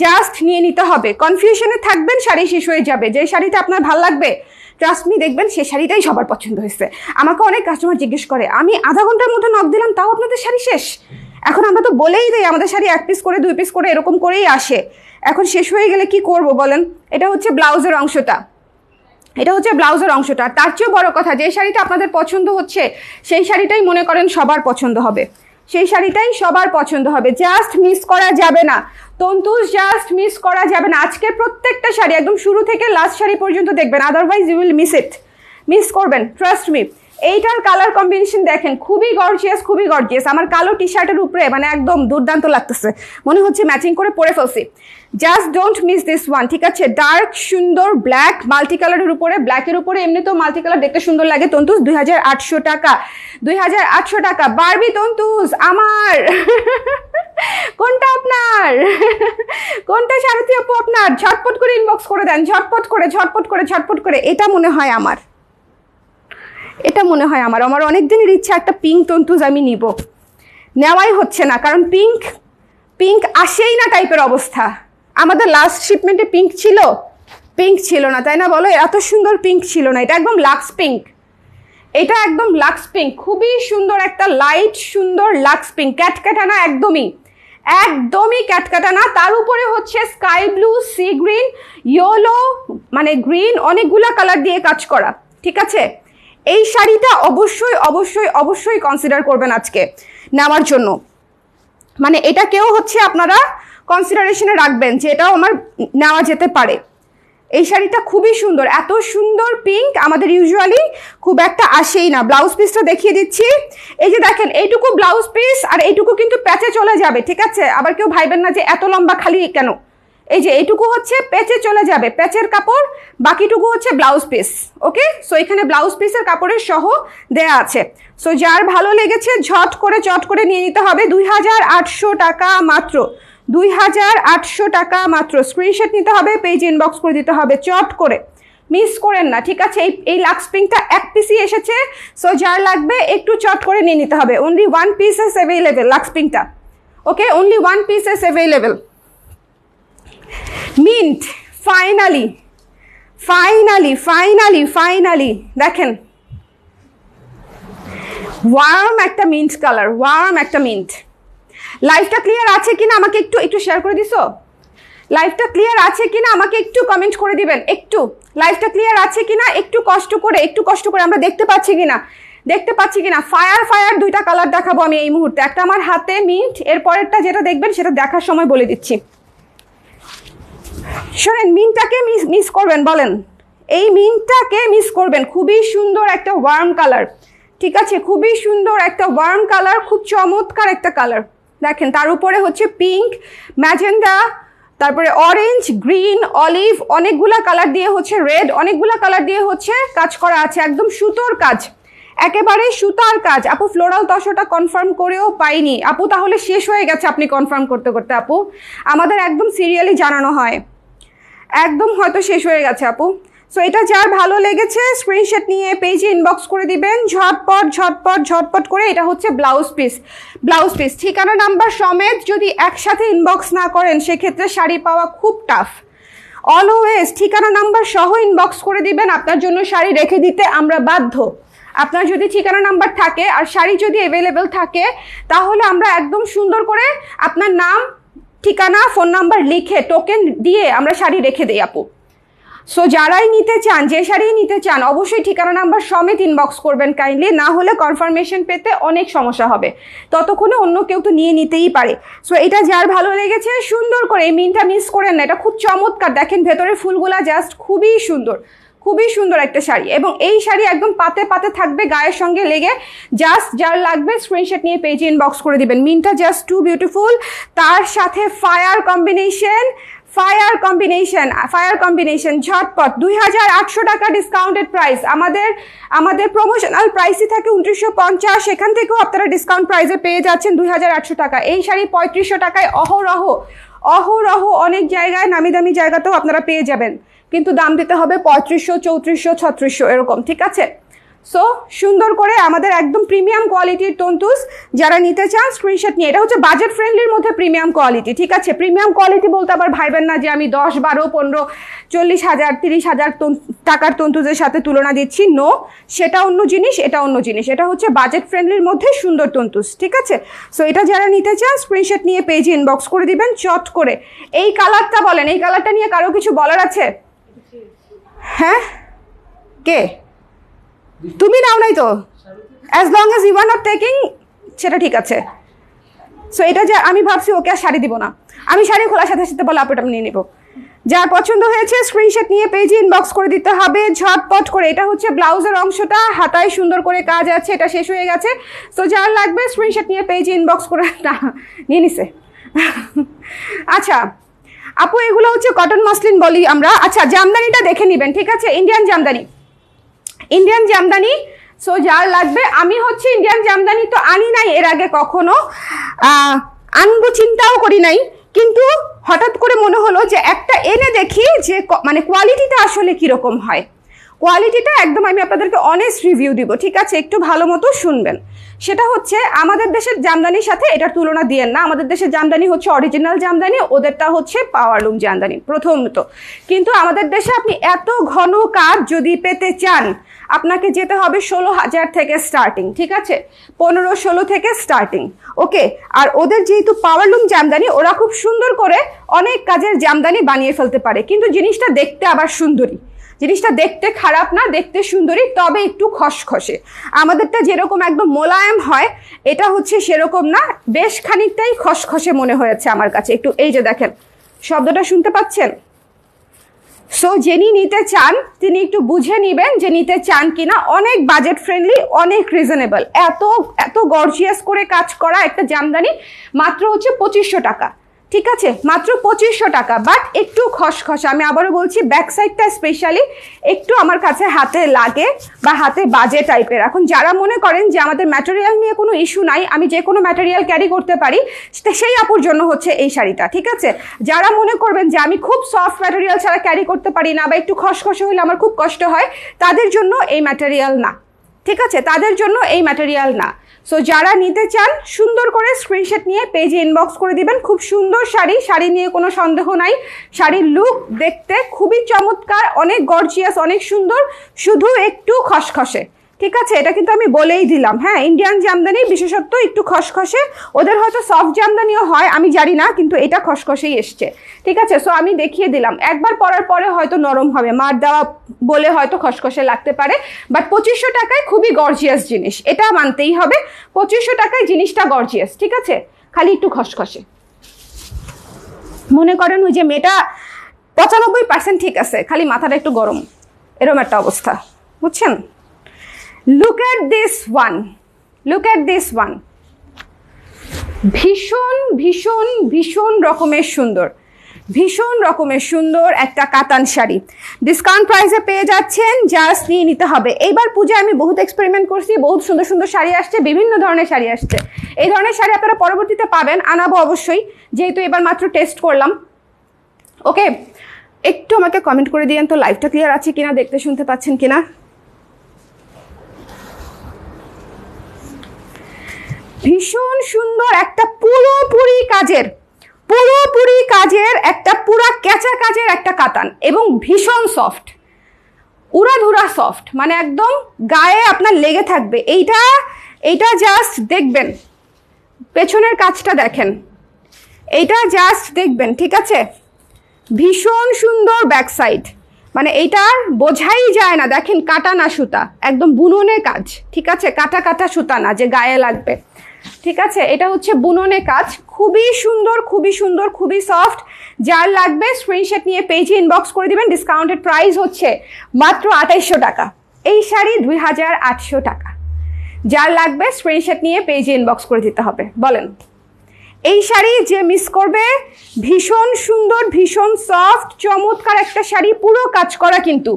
জাস্ট নিয়ে নিতে হবে। কনফিউশনে থাকবেন, শাড়ি শেষ হয়ে যাবে। যে শাড়িটা আপনার ভালো লাগবে ট্রাস্ট মি, দেখবেন সেই শাড়িটাই সবার পছন্দ হয়েছে। আমাকে অনেক কাস্টমার জিজ্ঞেস করে, আমি আধা ঘন্টার মধ্যে নক দিলাম তাও আপনাদের শাড়ি শেষ। এখন আমরা তো বলেই দিই আমাদের শাড়ি 1 পিস করে 2 পিস করে এরকম করেই আসে। এখন শেষ হয়ে গেলে কি করব বলেন? এটা হচ্ছে ব্লাউজের অংশটা, এটা হচ্ছে ব্লাউজের অংশটা। তার চেয়েও বড় কথা, যে শাড়িটা আপনাদের পছন্দ হচ্ছে সেই শাড়িটাই মনে করেন সবার পছন্দ হবে, সেই শাড়িটাই সবার পছন্দ হবে। জাস্ট মিস করা যাবে না তন্তুজ, জাস্ট মিস করা যাবে না। আজকের প্রত্যেকটা শাড়ি একদম শুরু থেকে লাস্ট শাড়ি পর্যন্ত দেখবেন, otherwise you will miss it, miss করবেন, ট্রাস্ট মি। এইটার কালার কম্বিনেশন দেখেন, খুবই গর্জিয়াস, খুবই গর্জিয়াস। আমার কালো টি শার্টের উপরে মানে একদম দুর্দান্ত লাগতেছে, মনে হচ্ছে ম্যাচিং করে পরে ফেলছি। Just don't miss this one. ঠিক আছে, ডার্ক সুন্দর ব্ল্যাক মাল্টি কালারের উপরে, ব্ল্যাকের উপরে এমনিতেও মাল্টি কালার দেখতে সুন্দর লাগে। তন্তুজ 2800 টাকা, 2800 টাকা। বারবি তন্তুজ আমার কোনটা আপনার? কোনটা সারথি আপু আপনার? ঝটপট করে ইনবক্স করে দেন, ঝটপট করে ঝটপট করে ঝটপট করে। এটা মনে হয় আমার, এটা মনে হয় আমার। আমার অনেক দিনের ইচ্ছা একটা পিঙ্ক তন্তুজ আমি নিব, নেওয়াই হচ্ছে না, কারণ পিঙ্ক পিঙ্ক আসেই না টাইপের অবস্থা। আমাদের লাস্ট শিপমেন্টে পিঙ্ক ছিল, পিঙ্ক ছিল না, তাই না বলো? এত সুন্দর পিঙ্ক ছিল না। এটা একদম লাক্স পিঙ্ক, এটা একদম লাক্স পিঙ্ক, খুবই সুন্দর একটা লাইট সুন্দর লাক্স পিঙ্ক। ক্যাটকাটা না, একদমই একদমই ক্যাটকাটা না। তার উপরে হচ্ছে sky blue, sea green, yellow, মানে গ্রিন, অনেকগুলা কালার দিয়ে কাজ করা। ঠিক আছে, এই শাড়িটা অবশ্যই অবশ্যই অবশ্যই কনসিডার করবেন আজকে নেওয়ার জন্য। মানে এটাকেও হচ্ছে আপনারা কনসিডারেশনে রাখবেন যে এটাও আমার নেওয়া যেতে পারে। এই শাড়িটা খুবই সুন্দর, এত সুন্দর পিঙ্ক আমাদের ইউজুয়ালি খুব একটা আসেই না। ব্লাউজ পিসটা দেখিয়ে দিচ্ছি। এই যে দেখেন, এইটুকু ব্লাউজ পিস আর এইটুকু কিন্তু প্যাচে চলে যাবে। ঠিক আছে, আবার কেউ ভাইবেন না যে এত লম্বা খালি কেন। এই যে এইটুকু হচ্ছে প্যাচে চলে যাবে, প্যাচের কাপড়, বাকিটুকু হচ্ছে ব্লাউজ পিস। ওকে, সো এখানে ব্লাউজ পিসের কাপড়ের সহ দেয়া আছে। সো যার ভালো লেগেছে ঝট করে নিয়ে নিতে হবে। 2800 টাকা মাত্র, 2800 টাকা মাত্র। স্ক্রিনশট নিতে হবে, পেজ ইনবক্স করে দিতে হবে, চট করে, মিস করেন না। ঠিক আছে, এই লাক্স পিঙ্কটা 1 পিসই এসেছে। সো যার লাগবে একটু চট করে নিয়ে নিতে হবে। Only 1 piece is available Lux পিঙ্কটা। Okay, only 1 piece is available. Mint, finally finally finally finally দেখেন, ওয়ার্ম একটা মিন্ট কালার, ওয়ার্ম একটা মিন্ট। লাইভটা ক্লিয়ার আছে কিনা আমাকে একটু একটু শেয়ার করে দিছো? লাইভটা ক্লিয়ার আছে কিনা আমাকে একটু কমেন্ট করে দিবেন। একটু লাইভটা ক্লিয়ার আছে কিনা একটু কষ্ট করে আমরা দেখতে পাচ্ছি কিনা। ফায়ার ফায়ার 2টা কালার দেখাবো আমি এই মুহূর্তে। একটা আমার হাতে মিন্ট, এর পরেরটা যেটা দেখবেন সেটা দেখার সময় বলে দিচ্ছি। শোনেন, মিন্টটাকে মিস করবেন বলেন, এই মিন্টটাকে মিস করবেন। খুবই সুন্দর একটা ওয়ার্ম কালার। ঠিক আছে, খুবই সুন্দর একটা ওয়ার্ম কালার, খুব চমৎকার একটা কালার। দেখেন, তার উপরে হচ্ছে পিঙ্ক, ম্যাজেন্ডা, তারপরে অরেঞ্জ, গ্রিন, অলিভ, অনেকগুলা কালার দিয়ে হচ্ছে রেড, অনেকগুলা কালার দিয়ে হচ্ছে কাজ করা আছে, একদম সুতোর কাজ, একেবারে সুতার কাজ। আপু ফ্লোরাল তসরটা কনফার্ম করেও পাইনি আপু, তাহলে শেষ হয়ে গেছে আপনি কনফার্ম করতে করতে আপু, আমাদের একদম সিরিয়ালি জানানো হয়, একদম হয়তো শেষ হয়ে গেছে আপু। সো এটা যার ভালো লেগেছে স্ক্রিনশট নিয়ে পেজে ইনবক্স করে দিবেন ঝটপট ঝটপট ঝটপট করে। এটা হচ্ছে ব্লাউজ পিস, ব্লাউজ পিস ঠিকানা নাম্বার সমেত যদি একসাথে ইনবক্স না করেন সেক্ষেত্রে শাড়ি পাওয়া খুব টাফ। অলওয়েজ ঠিকানা নাম্বার সহ ইনবক্স করে দিবেন, আপনার জন্য শাড়ি রেখে দিতে আমরা বাধ্য। আপনার যদি ঠিকানা নাম্বার থাকে আর শাড়ি যদি অ্যাভেলেবেল থাকে তাহলে আমরা একদম সুন্দর করে আপনার নাম, ঠিকানা, ফোন নাম্বার লিখে টোকেন দিয়ে আমরা শাড়ি রেখে দিই আপু। সো যারাই নিতে চান, যে শাড়ি নিতে চান অবশ্যই ঠিকানা নাম্বার সমেত ইনবক্স করবেন কাইন্ডলি, না হলে কনফার্মেশন পেতে অনেক সমস্যা হবে, ততক্ষণে অন্য কেউ তো নিয়ে নিতেই পারে। সো এটা যার ভালো লেগেছে সুন্দর করে এই মিনটা মিস করেন না, এটা খুব চমৎকার, দেখেন ভেতরের ফুলগুলা জাস্ট খুবই সুন্দর, খুবই সুন্দর একটা শাড়ি। এবং এই শাড়ি একদম পাতে পাতে থাকবে গায়ের সঙ্গে লেগে, জাস্ট যার লাগবে স্ক্রিনশট নিয়ে পেজে ইনবক্স করে দিবেন। মিনটা জাস্ট টু বিউটিফুল, তার সাথে fire combination, fire combination, fire combination ঝটপট। 2800 টাকা ডিসকাউন্টেড প্রাইস, আমাদের প্রমোশনাল প্রাইসই থাকে 2950, সেখান থেকেও আপনারা ডিসকাউন্ট প্রাইসে পেয়ে যাচ্ছেন 2800 টাকা। এই শাড়ি 3500 টাকায় অহরহ অহরহ অনেক জায়গায় নামি দামি জায়গাতেও আপনারা পেয়ে যাবেন, কিন্তু দাম দিতে হবে 3500, 3400, 3600 এরকম, ঠিক আছে? সো সুন্দর করে আমাদের একদম প্রিমিয়াম কোয়ালিটির তন্তুস যারা নিতে চান স্ক্রিনশট নিয়ে, এটা হচ্ছে বাজেট ফ্রেন্ডলির মধ্যে প্রিমিয়াম কোয়ালিটি, ঠিক আছে? প্রিমিয়াম কোয়ালিটি বলতে আবার ভাইবেন না যে আমি 10, 12, 15, 40,000, 30,000 টাকার তন্তুজের সাথে তুলনা দিচ্ছি, নো, সেটা অন্য জিনিস, এটা অন্য জিনিস। এটা হচ্ছে বাজেট ফ্রেন্ডলির মধ্যে সুন্দর তন্তুস, ঠিক আছে? সো এটা যারা নিতে চান স্ক্রিনশট নিয়ে পেজে ইনবক্স করে দিবেন চট করে। এই কালারটা বলেন, এই কালারটা নিয়ে কারো কিছু বলার আছে? হ্যাঁ, কে? তুমি নাও নাই তো, as long as you are not taking, সেটা ঠিক আছে। সো এটা যে আমি ভাবছি ওকে আর শাড়ি দিব না, আমি শাড়ি খোলার সাথে সাথে বলে আপুটা নিয়ে নেবো। যার পছন্দ হয়েছে স্ক্রিনশট নিয়ে পেজে ইনবক্স করে দিতে হবে ঝটপট করে। এটা হচ্ছে ব্লাউজের অংশটা, হাতায় সুন্দর করে কাজ আছে, এটা শেষ হয়ে গেছে। সো যার লাগবে স্ক্রিনশট নিয়ে পেজে ইনবক্স করে না নিয়ে নিছে। আচ্ছা আপু এগুলো হচ্ছে কটন মাসলিন বলি আমরা। আচ্ছা জামদানিটা দেখে নেবেন, ঠিক আছে? Indian Jamdani, Indian Jamdani. So যার লাগবে, আমি হচ্ছে ইন্ডিয়ান জামদানি তো আনি নাই এর আগে কখনো, আনবো চিন্তাও করি নাই, কিন্তু হঠাৎ করে মনে হলো যে একটা এনে দেখি যে মানে কোয়ালিটিটা আসলে কিরকম হয়। কোয়ালিটিটা একদম আমি আপনাদেরকে অনেস্ট রিভিউ দিব, ঠিক আছে? একটু ভালো মতো শুনবেন। সেটা হচ্ছে আমাদের দেশের জামদানির সাথে এটার তুলনা দিয়েন না, আমাদের দেশের জামদানি হচ্ছে অরিজিনাল জামদানি, ওদেরটা হচ্ছে পাওয়ারলুম জামদানি প্রথমত। কিন্তু আমাদের দেশে আপনি এত ঘন কাজ যদি পেতে চান আপনাকে যেতে হবে 16,000 থেকে স্টার্টিং, ঠিক আছে? 15-16 থেকে স্টার্টিং, ওকে? আর ওদের যেহেতু পাওয়ারলুম জামদানি, ওরা খুব সুন্দর করে অনেক কাজের জামদানি বানিয়ে ফেলতে পারে, কিন্তু জিনিসটা দেখতে আবার সুন্দরী, জিনিসটা দেখতে খারাপ না, দেখতে সুন্দরী, তবে একটু খসখসে। আমাদেরটা যেরকম একদম মোলায়েম হয়, এটা হচ্ছে সেরকম না, বেশ খানিকটাই খসখসে মনে হয়েছে আমার কাছে একটু। এই যে দেখেন শব্দটা শুনতে পাচ্ছেন? সো যিনি নিতে চান তিনি একটু বুঝে নিবেন যে নিতে চান কিনা। অনেক বাজেট ফ্রেন্ডলি, অনেক রিজনেবল, এত এত গর্জিয়াস করে কাজ করা একটা জামদানি মাত্র হচ্ছে 2500 টাকা, ঠিক আছে? মাত্র 2500 টাকা, বাট একটু খসখসে। আমি আবারও বলছি ব্যাক সাইডটা স্পেশালি একটু আমার কাছে হাতে লাগে বা হাতে বাজে টাইপের। এখন যারা মনে করেন যে আমাদের ম্যাটেরিয়াল নিয়ে কোনো ইস্যু নাই, আমি যে কোনো ম্যাটেরিয়াল ক্যারি করতে পারি, সেই আপুর জন্য হচ্ছে এই শাড়িটা, ঠিক আছে? যারা মনে করবেন যে আমি খুব সফট ম্যাটেরিয়াল ছাড়া ক্যারি করতে পারি না বা একটু খসখসে হলে আমার খুব কষ্ট হয়, তাদের জন্য এই ম্যাটেরিয়াল না, ঠিক আছে? তাদের জন্য এই ম্যাটেরিয়াল না। সো যারা নিতে চান সুন্দর করে স্ক্রিনশট নিয়ে পেজে ইনবক্স করে দিবেন। খুব সুন্দর শাড়ি, শাড়ি নিয়ে কোনো সন্দেহ নাই, শাড়ির লুক দেখতে খুবই চমৎকার, অনেক গর্জিয়াস, অনেক সুন্দর, শুধু একটু খসখসে, ঠিক আছে? এটা কিন্তু আমি বলেই দিলাম। হ্যাঁ, ইন্ডিয়ান জামদানি বিশেষত্ব একটু খসখসে, ওদের হয়তো সফট জামদানিও হয় আমি জানি না, কিন্তু এটা খসখসেই এসছে, ঠিক আছে? সো আমি দেখিয়ে দিলাম, একবার পরার পরে হয়তো নরম হবে, মার দেওয়া বলে হয়তো খসখসে লাগতে পারে, বাট 2500 টাকায় খুবই গর্জিয়াস জিনিস, এটা মানতেই হবে। 2500 টাকায় জিনিসটা গর্জিয়াস, ঠিক আছে? খালি একটু খসখসে। মনে করেন ওই যে মেয়েটা 95% ঠিক আছে, খালি মাথাটা একটু গরম, এরকম একটা অবস্থা, বুঝছেন? Look at this one, look at this one, ভীষণ ভীষণ ভীষণ রকমের সুন্দর। ভীষণ রকমের সুন্দর একটা কাতান শাড়ি ডিসকাউন্ট প্রাইসে পেয়ে যাচ্ছেন, জাস্ট নিয়ে নিতে হবে। এইবার পূজায় আমি বহুত এক্সপেরিমেন্ট করছি, বহুত সুন্দর সুন্দর শাড়ি আসছে, বিভিন্ন ধরনের শাড়ি আসছে। এই ধরনের শাড়ি আপনারা পরবর্তীতে পাবেন, আনাবো অবশ্যই, যেহেতু এবার মাত্র টেস্ট করলাম। ওকে, একটু আমাকে কমেন্ট করে দিয়েন তো লাইভটা ক্লিয়ার আছে কিনা, দেখতে শুনতে পাচ্ছেন কিনা। ভীষণ সুন্দর একটা পুরোপুরি কাজের একটা পুরা কেঁচা কাজের একটা কাতান, এবং ভীষণ সফট, উড়াধুরা সফট, মানে একদম গায়ে আপনার লেগে থাকবে। এইটা জাস্ট দেখবেন, পেছনের কাজটা দেখেন, এইটা জাস্ট দেখবেন, ঠিক আছে। ভীষণ সুন্দর ব্যাক সাইড, মানে এইটার বোঝাই যায় না, দেখেন কাটা না সুতা, একদম বুননে কাজ, ঠিক আছে, কাটা কাটা সুতা না যে গায়ে লাগবে, ঠিক আছে। এটা হচ্ছে বুননে কাজ, খুবই সুন্দর, খুবই সুন্দর, খুবই সফট। যার লাগবে স্ক্রিনশট নিয়ে পেজে ইনবক্স করে দিবেন। ডিসকাউন্টেড প্রাইস হচ্ছে মাত্র 2800 টাকা, এই শাড়ি 2800 টাকা। যার লাগবে স্ক্রিনশট নিয়ে পেজে ইনবক্স করে দিতে হবে। বলেন, এই শাড়ি যে মিস করবে, ভীষণ সুন্দর, ভীষণ সফট, চমৎকার একটা শাড়ি, পুরো কাজ করা, কিন্তু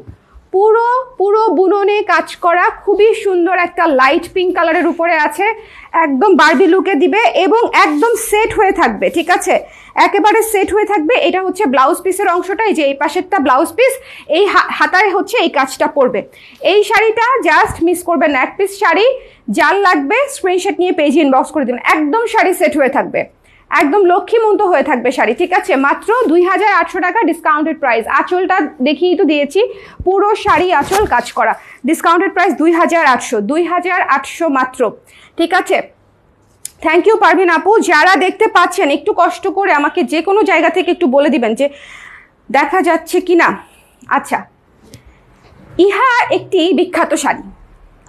পুরো বুননে কাজ করা, খুবই সুন্দর একটা লাইট পিঙ্ক কালারের উপরে আছে, একদম বারবি লুকে দিবে এবং একদম সেট হয়ে থাকবে, ঠিক আছে, একেবারে সেট হয়ে থাকবে। এটা হচ্ছে ব্লাউজ পিসের অংশটা, এই যে এই পাশেরটা ব্লাউজ পিস, এই হাতায় হচ্ছে এই কাজটা পড়বে। এই শাড়িটা জাস্ট মিস করবেন না, এক পিস শাড়ি, যার লাগবে স্ক্রিনশট নিয়ে পেজে ইনবক্স করে দেবেন, একদম শাড়ি সেট হয়ে থাকবে, একদম লক্ষ্মীমন্ত হয়ে থাকবে শাড়ি, ঠিক আছে। মাত্র 2800 টাকা ডিসকাউন্টেড প্রাইস। আঁচলটা দেখিয়ে তো দিয়েছি, পুরো শাড়ি আঁচল কাজ করা, ডিসকাউন্টেড প্রাইস 2800 মাত্র, ঠিক আছে। থ্যাংক ইউ পারভিন আপু। যারা দেখতে পাচ্ছেন একটু কষ্ট করে আমাকে যে কোনো জায়গা থেকে একটু বলে দিবেন যে দেখা যাচ্ছে কি না। আচ্ছা, ইহা একটি বিখ্যাত শাড়ি,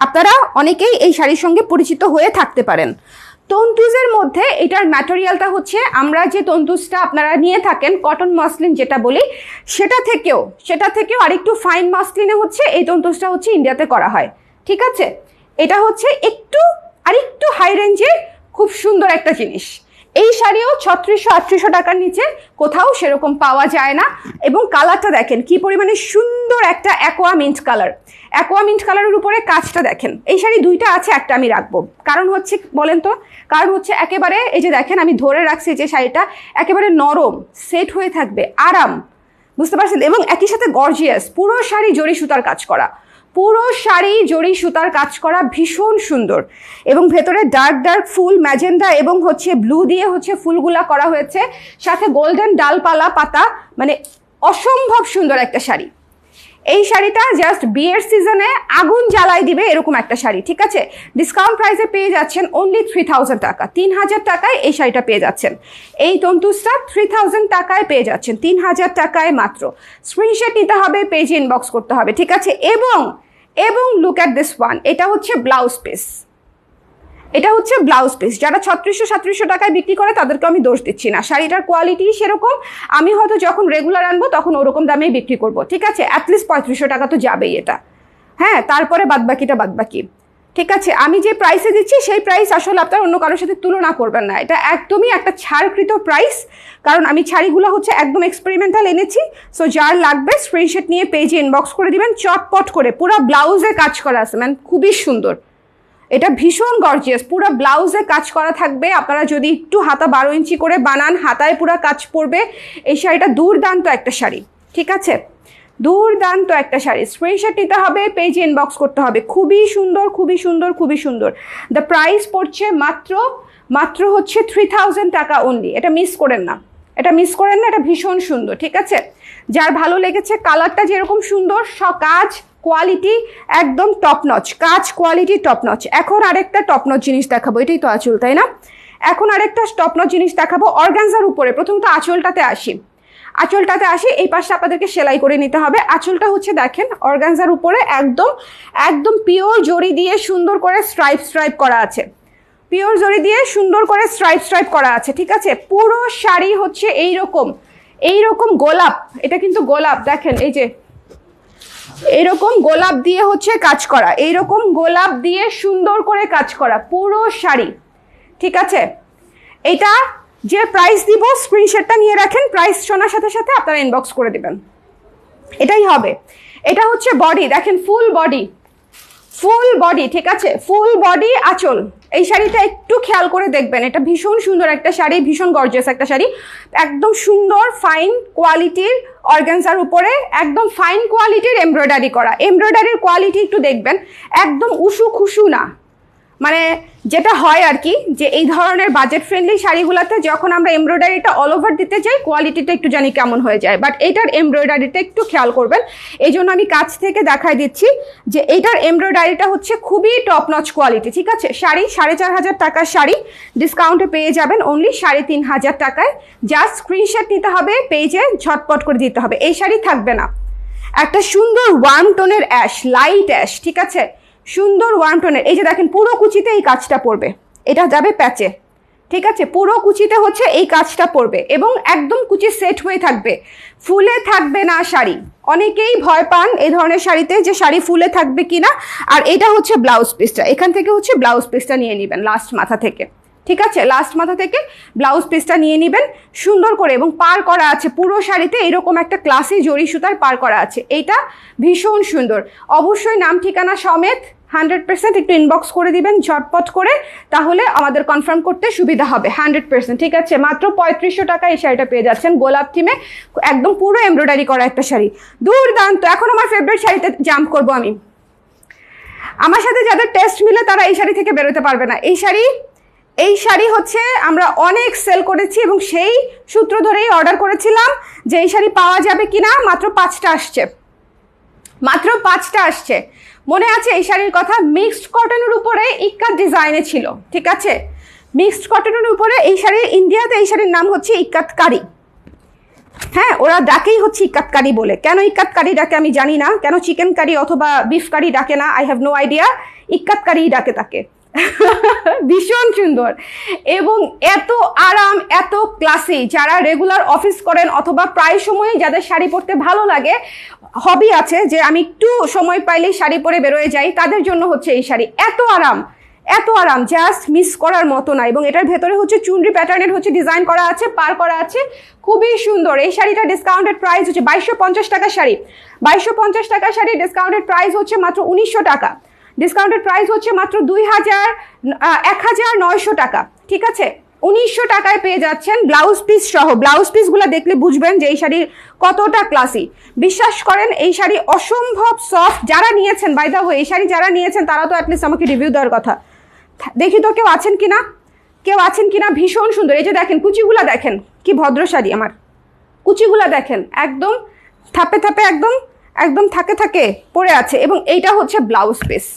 আপনারা অনেকেই এই শাড়ির সঙ্গে পরিচিত হয়ে থাকতে পারেন। তন্তুজের মধ্যে এটার ম্যাটেরিয়ালটা হচ্ছে, আমরা যে তন্তুজটা আপনারা নিয়ে থাকেন কটন মাসলিন যেটা বলি, সেটা থেকেও আরেকটু ফাইন মাসলিনে হচ্ছে এই তন্তুজটা হচ্ছে ইন্ডিয়াতে করা হয়, ঠিক আছে। এটা হচ্ছে আরেকটু হাই রেঞ্জের খুব সুন্দর একটা জিনিস। এই শাড়িও 3600-3800 টাকার নিচে কোথাও সেরকম পাওয়া যায় না। এবং কালারটা দেখেন কি পরিমাণে সুন্দর, একটা অ্যাকোয়া মিন্ট কালারের উপরে কাজটা দেখেন। এই শাড়ি দুইটা আছে, একটা আমি রাখবো, কারণ হচ্ছে বলেন তো, কারণ হচ্ছে একেবারে এই যে দেখেন আমি ধরে রাখছি যে শাড়িটা একেবারে নরম, সেট হয়ে থাকবে, আরাম, বুঝতে পারছেন, এবং একই সাথে গর্জিয়াস। পুরো শাড়ি জরি সুতার কাজ করা, ভীষণ সুন্দর, এবং ভেতরে ডার্ক ফুল ম্যাজেন্ডা এবং হচ্ছে ব্লু দিয়ে হচ্ছে ফুলগুলা করা হয়েছে, সাথে গোল্ডেন ডালপালা পাতা, মানে অসম্ভব সুন্দর একটা শাড়ি। এই শাড়িটা জাস্ট বিয়ের সিজনে আগুন জ্বালাই দিবে এরকম একটা শাড়ি, ঠিক আছে। ডিসকাউন্ট প্রাইসে পেয়ে যাচ্ছেন অনলি 3000 টাকা, 3000 টাকায় এই শাড়িটা পেয়ে যাচ্ছেন। এই তন্তুসটা 3000 টাকায় পেয়ে যাচ্ছেন, 3000 টাকায় মাত্র। স্ক্রিনশট নিতে হবে, পেজে ইনবক্স করতে হবে, ঠিক আছে। এবং লুক অ্যাট দিস ওয়ান, এটা হচ্ছে ব্লাউজ পিস। যারা 3600-3700 টাকায় বিক্রি করে তাদেরকে আমি দোষ দিচ্ছি না, শাড়িটার কোয়ালিটি সেরকম, আমি হয়তো যখন রেগুলার আনবো তখন ওরকম দামেই বিক্রি করব, ঠিক আছে। অ্যাটলিস্ট 3500 টাকা তো যাবেই এটা, হ্যাঁ, তারপরে বাদবাকি, ঠিক আছে। আমি যে প্রাইসে দিচ্ছি সেই প্রাইস আসলে আপনার অন্য কারোর সাথে তুলনা করবেন না, এটা একদমই একটা ছাড়কৃত প্রাইস, কারণ আমি শাড়িগুলো হচ্ছে একদম এক্সপেরিমেন্টাল এনেছি। সো যার লাগবে স্ক্রিনশট নিয়ে পেজে ইনবক্স করে দিবেন, চটপট করে। পুরো ব্লাউজে কাজ করা আছে, মানে খুবই সুন্দর, এটা ভীষণ গর্জিয়াস, পুরো ব্লাউজে কাজ করা থাকবে। আপনারা যদি একটু হাতা 12 ইঞ্চি করে বানান, হাতায় পুরো কাজ পড়বে। এই শাড়িটা দুর্দান্ত একটা শাড়ি, ঠিক আছে, দুর্দান্ত একটা শাড়ি। স্ক্রিনশট নিতে হবে, পেজে ইনবক্স করতে হবে। খুবই সুন্দর। দ্য প্রাইস পড়ছে মাত্র হচ্ছে 3000 টাকা অনলি। এটা মিস করেন না, এটা ভীষণ সুন্দর, ঠিক আছে। যার ভালো লেগেছে, কালারটা যেরকম সুন্দর, কাজ কোয়ালিটি একদম টপ নচ, এখন আরেকটা টপ নচ জিনিস দেখাবো, এটাই তো আঁচল, তাই না? এখন আরেকটা টপ নচ জিনিস দেখাবো অর্গানজার উপরে। প্রথমত আঁচলটাতে আসি, এই পাশে আপনাদেরকে সেলাই করে নিতে হবে। আঁচলটা হচ্ছে দেখেন অর্গানজার উপরে একদম পিওর জরি দিয়ে সুন্দর করে স্ট্রাইপ করা আছে, ঠিক আছে। পুরো শাড়ি হচ্ছে এইরকম গোলাপ, এটা কিন্তু গোলাপ, দেখেন এই যে এইরকম গোলাপ দিয়ে হচ্ছে কাজ করা, এইরকম গোলাপ দিয়ে সুন্দর করে কাজ করা পুরো শাড়ি, ঠিক আছে। এটা যে প্রাইস দিব স্ক্রিনশটটা নিয়ে রাখেন, প্রাইস শোনার সাথে সাথে আপনারা ইনবক্স করে দিবেন, এটাই হবে। এটা হচ্ছে বডি, দেখেন ফুল বডি, ফুল বডি, ঠিক আছে, ফুল বডি আঁচল। এই শাড়িটা একটু খেয়াল করে দেখবেন, এটা ভীষণ সুন্দর একটা শাড়ি, ভীষণ গর্জিয়াস একটা শাড়ি, একদম সুন্দর ফাইন কোয়ালিটির অর্গানজার উপরে একদম ফাইন কোয়ালিটির এমব্রয়ডারি করা। এমব্রয়ডারির কোয়ালিটি একটু দেখবেন, একদম উশু খুশু না, মানে যেটা হয় আর কি, যে এই ধরনের বাজেট ফ্রেন্ডলি শাড়িগুলোতে যখন আমরা এমব্রয়ডারিটা অল ওভার দিতে যাই কোয়ালিটিটা একটু জানি কেমন হয়ে যায়, বাট এইটার এমব্রয়ডারিটা একটু খেয়াল করবেন। এই জন্য আমি কাছ থেকে দেখাই দিচ্ছি যে এইটার এমব্রয়ডারিটা হচ্ছে খুবই টপ নচ কোয়ালিটি, ঠিক আছে। শাড়ি 4,500 টাকার শাড়ি, ডিসকাউন্টে পেয়ে যাবেন অনলি 3,500 টাকায়। জাস্ট স্ক্রিনশট নিতে হবে, পেজে ঝটপট করে দিতে হবে। এই শাড়ি থাকবে না, একটা সুন্দর ওয়ার্ম টোনের অ্যাশ, লাইট অ্যাশ, ঠিক আছে, সুন্দর ওয়ার্ম টোনের। এই যে দেখেন পুরো কুচিতে এই কাজটা পড়বে, এটা যাবে প্যাচে, ঠিক আছে, পুরো কুচিতে হচ্ছে এই কাজটা পড়বে এবং একদম কুচি সেট হয়ে থাকবে, ফুলে থাকবে না শাড়ি। অনেকেই ভয় পান এই ধরনের শাড়িতে যে শাড়ি ফুলে থাকবে কিনা। আর এটা হচ্ছে ব্লাউজ পিসটা, এখান থেকে হচ্ছে ব্লাউজ পিসটা নিয়ে নেবেন লাস্ট মাথা থেকে, ঠিক আছে, লাস্ট মাথা থেকে ব্লাউজ পিসটা নিয়ে নেবেন সুন্দর করে, এবং পার করা আছে পুরো শাড়িতে এরকম একটা ক্লাসি জরি সুতার পার করা আছে। এইটা ভীষণ সুন্দর। অবশ্যই নাম ঠিকানা সমেত 100% একটু ইনবক্স করে দিবেন ঝটপট করে, তাহলে আমাদের কনফার্ম করতে সুবিধা হবে। 100%, ঠিক আছে। মাত্র 3500 টাকা এই শাড়িটা পেয়ে যাচ্ছেন, গোলাপ থিমে একদম পুরো এমব্রয়ডারি করা একটা শাড়ি, দুর্দান্ত। এখন আমার ফেভারিট শাড়িতে জাম্প করবো আমি। আমার সাথে যাদের টেস্ট মিলে তারা এই শাড়ি থেকে বেরোতে পারবে না। এই শাড়ি হচ্ছে আমরা অনেক সেল করেছি এবং সেই সূত্র ধরেই অর্ডার করেছিলাম যে এই শাড়ি পাওয়া যাবে কিনা। মাত্র 5টা আসছে, মাত্র 5টা আসছে। মনে আছে এই শাড়ির কথা? মিক্সড কটনের উপরে ইক্কাত ডিজাইনে ছিল, ঠিক আছে, মিক্সড কটনের উপরে এই শাড়ি। ইন্ডিয়াতে এই শাড়ির নাম হচ্ছে ইক্কাত কারি, হ্যাঁ, ওরা ডাকেই হচ্ছে ইক্কাত কারি বলে। কেন ইক্কাত কারি ডাকে আমি জানি না, কেন চিকেন কারি অথবা বিফ কারি ডাকে না, I have no idea, ikat curry ডাকে তাকে। ভীষণ সুন্দর এবং এত আরাম, এত ক্লাসি। যারা রেগুলার অফিস করেন অথবা প্রায় সময় যাদের শাড়ি পরতে ভালো লাগে, হবি আছে যে আমি একটু সময় পাইলেই শাড়ি পরে বেরোয় যাই, তাদের জন্য হচ্ছে এই শাড়ি। এত আরাম, এত আরাম, জাস্ট মিস করার মতো না। এবং এটার ভেতরে হচ্ছে চুনরি প্যাটার্নের হচ্ছে ডিজাইন করা আছে, পার করা আছে, খুবই সুন্দর। এই শাড়িটা ডিসকাউন্টেড প্রাইস হচ্ছে 2250 টাকার শাড়ি, 2250 টাকার শাড়ি ডিসকাউন্টেড প্রাইস হচ্ছে মাত্র 1900 টাকা, ডিসকাউন্টেড প্রাইস হচ্ছে মাত্র 1900 টাকা, ঠিক আছে। 1900 টাকায় পেয়ে যাচ্ছেন ব্লাউজ পিস সহ। ব্লাউজ পিসগুলো দেখলে বুঝবেন যে এই শাড়ির কতটা ক্লাসি। বিশ্বাস করেন এই শাড়ি অসম্ভব সফট। যারা নিয়েছেন, বাই দ্য ওয়ে, এই শাড়ি যারা নিয়েছেন তারা তো অ্যাটলিস্ট আমাকে রিভিউ দেওয়ার কথা। দেখি তো কেউ আছেন কিনা, কেউ আছেন কিনা। ভীষণ সুন্দর। এই যে দেখেন কুচিগুলা, দেখেন কি ভদ্র শাড়ি, আমার কুচিগুলা দেখেন একদম থাপে থাপে, একদম একদম থাকে থাকে পড়ে আছে। এবং এইটা হচ্ছে ব্লাউজ পিস,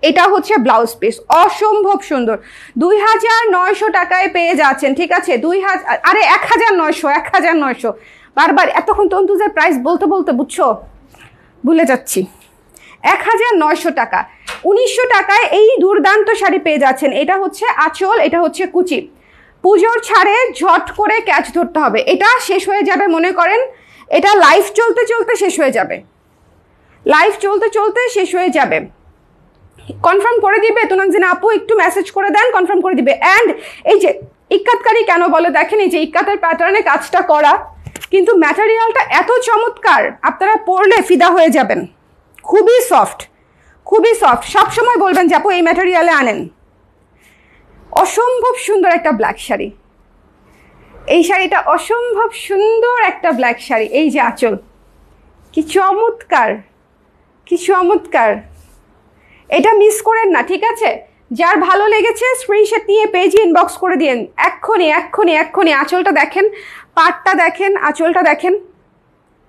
এটা হচ্ছে ব্লাউজ পিস, অসম্ভব সুন্দর। 2900 টাকায় পেয়ে যাচ্ছেন, ঠিক আছে। 1900 বারবার এতক্ষণ তন্তুজের প্রাইস বলতে বলতে বুঝছো ভুলে যাচ্ছি। 1900 টাকা, 1900 টাকায় এই দুর্দান্ত শাড়ি পেয়ে যাচ্ছেন। এটা হচ্ছে আঁচল, এটা হচ্ছে কুচি। পুজোর ছাড়ে ঝট করে ক্যাচ ধরতে হবে। এটা শেষ হয়ে যাবে, মনে করেন এটা লাইফ চলতে চলতে শেষ হয়ে যাবে, লাইফ চলতে চলতে শেষ হয়ে যাবে। কনফার্ম করে দিবে তুনাকজিনা আপু, একটু মেসেজ করে দেন, কনফার্ম করে দিবে। অ্যান্ড এই যে ইক্কাতকারি কেন বলে, দেখেন এই যে ইক্কাতের প্যাটার্নে কাজটা করা, কিন্তু ম্যাটেরিয়ালটা এত চমৎকার, আপনারা পরলে ফিদা হয়ে যাবেন। খুবই সফট, খুবই সফট। সবসময় বলবেন যে আপু এই ম্যাটেরিয়ালে আনেন। অসম্ভব সুন্দর একটা ব্ল্যাক শাড়ি, এই শাড়িটা অসম্ভব সুন্দর একটা ব্ল্যাক শাড়ি। এই যে আঁচল, কি চমৎকার, কি চমৎকার। এটা মিস করেন না, ঠিক আছে। যার ভালো লেগেছে স্ক্রিনশট নিয়ে পেজে ইনবক্স করে দিন এক্ষুনি এক্ষুনি এক্ষুনি। আঁচলটা দেখেন, পাটটা দেখেন, আঁচলটা দেখেন,